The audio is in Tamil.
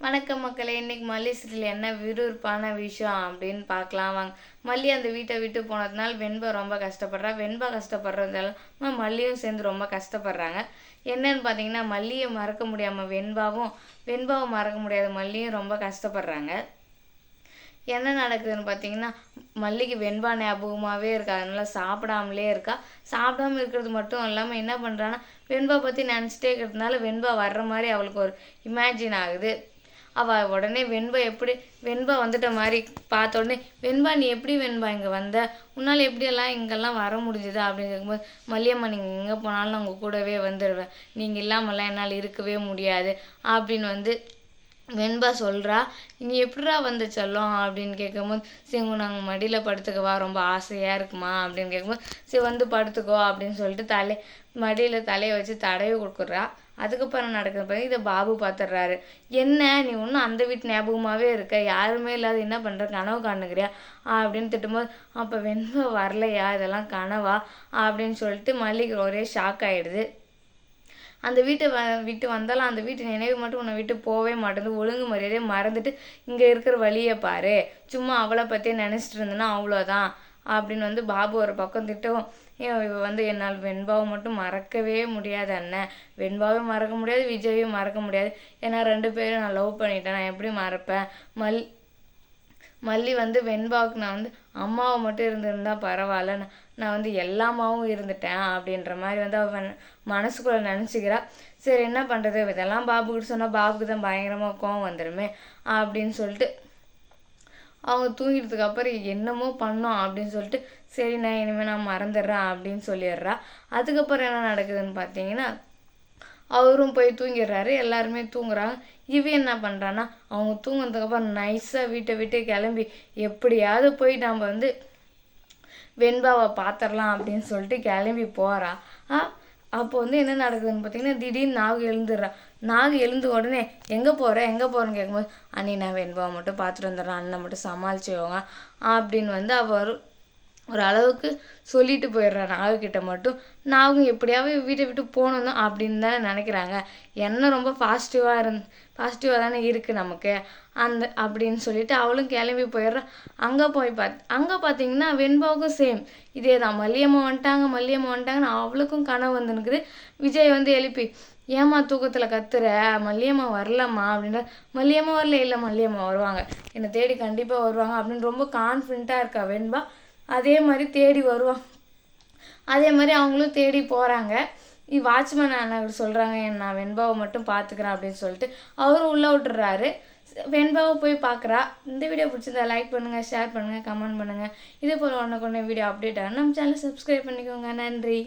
வணக்கம் மக்களே. இன்னைக்கு மல்லி சீரியல் என்ன விறுவிறுப்பான விஷயம் அப்படின்னு பார்க்கலாம் வாங்க. மல்லி அந்த வீட்டை விட்டு போனதுனால வெண்பா ரொம்ப கஷ்டப்படுறா. வெண்பா கஷ்டப்படுறதால மல்லியும் சேர்ந்து ரொம்ப கஷ்டப்படுறாங்க. என்னன்னு பார்த்தீங்கன்னா, மல்லியை மறக்க முடியாமல் வெண்பாவை மறக்க முடியாத மல்லியும் ரொம்ப கஷ்டப்படுறாங்க. என்ன நடக்குதுன்னு பார்த்தீங்கன்னா, மல்லிக்கு வெண்பா ஞாபகமாகவே இருக்கா. அதனால் சாப்பிடாமலே இருக்கா. சாப்பிடாம இருக்கிறது மட்டும் இல்லாமல் என்ன பண்ணுறான்னா, வெண்பா பற்றி நினச்சிட்டே இருக்கிறதுனால வெண்பா வர்ற மாதிரி அவளுக்கு ஒரு இமேஜின் ஆகுது. அவள் உடனே வெண்பா வந்துட்ட மாதிரி பார்த்த உடனே, வெண்பா நீ எப்படி வெண்பா இங்கே வந்த, உன்னால் எப்படியெல்லாம் இங்கெல்லாம் வர முடிஞ்சுதா அப்படின்னு கேட்கும்போது, மல்லியம்மா நீங்கள் எங்கே போனாலும் நான் உங்கள் கூடவே வந்துடுவேன், நீங்கள் இல்லாமல்லாம் என்னால் இருக்கவே முடியாது அப்படின்னு வெண்பா சொல்கிறா. நீ எப்படிரா வந்து செல்லம் அப்படின்னு கேட்கும்போது, சரி நாங்கள் மடியில் படுத்துக்கவா, ரொம்ப ஆசையாக இருக்குமா அப்படின்னு கேட்கும்போது, சரி வந்து படுத்துக்கோ அப்படின்னு சொல்லிட்டு மடியில் தலையை வச்சு தடவி கொடுக்குறா. அதுக்கப்புறம் நடக்குது பிறகு இதை பாபு பார்த்துடுறாரு. என்ன நீ ஒன்றும் அந்த வீட்டு ஞாபகமாகவே இருக்க, யாருமே இல்லாத என்ன பண்ணுற, கனவு காணுகிறியா அப்படின்னு திட்டும்போது, அப்போ வெண்பா வரலையா, இதெல்லாம் கனவா அப்படின்னு சொல்லிட்டு மல்லிக்கு ஒரே ஷாக் ஆகிடுது. அந்த வீட்டை விட்டு வந்தாலும் அந்த வீட்டு நினைவு மட்டும் உன்னை விட்டு போகவே மாட்டேங்குது. ஒழுங்கு மரியாதையை மறந்துட்டு இங்கே இருக்கிற வழியை பாரு, சும்மா அவளை பற்றியே நினச்சிட்டு இருந்தேன்னா அவ்வளோதான் அப்படின்னு பாபு ஒரு பக்கம் திட்டவும், இவ என்னால் வெண்பாவை மட்டும் மறக்கவே முடியாது அண்ணன், வெண்பாவையும் மறக்க முடியாது, விஜயையும் மறக்க முடியாது, ஏன்னா 2 பேரும் நான் லவ் பண்ணிட்டேன், நான் எப்படி மறப்பேன். மல்லி வெண்பாவுக்கு நான் அம்மாவை மட்டும் இருந்திருந்தா பரவாயில்ல, நான் எல்லாமாவும் இருந்துட்டேன் அப்படின்ற மாதிரி அவன் மனசுக்குள்ளே நினச்சிக்கிறா. சரி என்ன பண்ணுறது, இதெல்லாம் பாபுக்கிட்ட சொன்னால் பாபுக்கு தான் பயங்கரமாக கோவம் வந்துடுமே அப்படின்னு சொல்லிட்டு அவங்க தூங்கிட்டதுக்கு அப்புறம் என்னமோ பண்ணோம் அப்படின்னு சொல்லிட்டு, சரி நான் இனிமேல் நான் மறந்துடுறேன் அப்படின்னு சொல்லிடுறா. அதுக்கப்புறம் என்ன நடக்குதுன்னு பார்த்தீங்கன்னா, அவரும் போய் தூங்கிடுறாரு. எல்லாருமே தூங்குறாங்க. என்ன பண்ணுறான்னா, அவங்க தூங்கினதுக்கப்புறம் நைஸாக வீட்டை விட்டு கிளம்பி எப்படியாவது போய் நம்ம வெண்பாவை பார்த்துடலாம் அப்படின்னு சொல்லிட்டு கிளம்பி போகிறா. அப்போ என்ன நடக்குதுன்னு பார்த்தீங்கன்னா, திடீர்னு நாகு எழுந்துடுறா. நாகு எழுந்து உடனே எங்கே போகிறேன்னு கேட்கும்போது, அண்ணி நான் வெண்பாவை மட்டும் பார்த்துட்டு வந்துடுறேன், அண்ணனை மட்டும் சமாளிச்சுக்கோங்க அப்படின்னு அவர் ஒரு அளவுக்கு சொல்லிட்டு போயிடுறா நாகுக்கிட்ட மட்டும். நாகும் எப்படியாவது வீட்டை விட்டு போகணும் தான் அப்படின்னு தானே நினைக்கிறாங்க. என்ன ரொம்ப பாசிட்டிவாக தானே இருக்குது நமக்கு அப்படின்னு சொல்லிட்டு அவளும் கிளம்பி போயிடுறா. அங்கே பார்த்தீங்கன்னா வெண்பாவுக்கும் சேம் இதே தான். மல்லியம்மா வந்துட்டாங்கன்னு அவளுக்கும் கனவு வந்துனுக்குது. விஜய் எழுப்பி, ஏம்மா தூக்கத்தில் கத்துற, மல்லியம்மா வரலம்மா அப்படின்ற. மல்லியம்மா வரல, இல்லை மல்லியம்மா வருவாங்க, என்னை தேடி கண்டிப்பாக வருவாங்க அப்படின்னு ரொம்ப கான்ஃபிடென்ட்டாக இருக்கா வெண்பா. அதே மாதிரி தேடி வருவான். அதே மாதிரி அவங்களும் தேடி போகிறாங்க. வாட்ச்மேன் அண்ணா சொல்கிறாங்க, நான் வெண்பாவை மட்டும் பார்த்துக்கிறேன் அப்படின்னு சொல்லிட்டு அவரும் உள்ளே விட்டுறாரு. வெண்பாவை போய் பார்க்குறா. இந்த வீடியோ பிடிச்சிருந்தா லைக் பண்ணுங்கள், ஷேர் பண்ணுங்கள், கமெண்ட் பண்ணுங்கள். இதே போல் ஒன்று வீடியோ அப்டேட் ஆகும் நம்ம சேனலை சப்ஸ்கிரைப் பண்ணிக்கோங்க. நன்றி.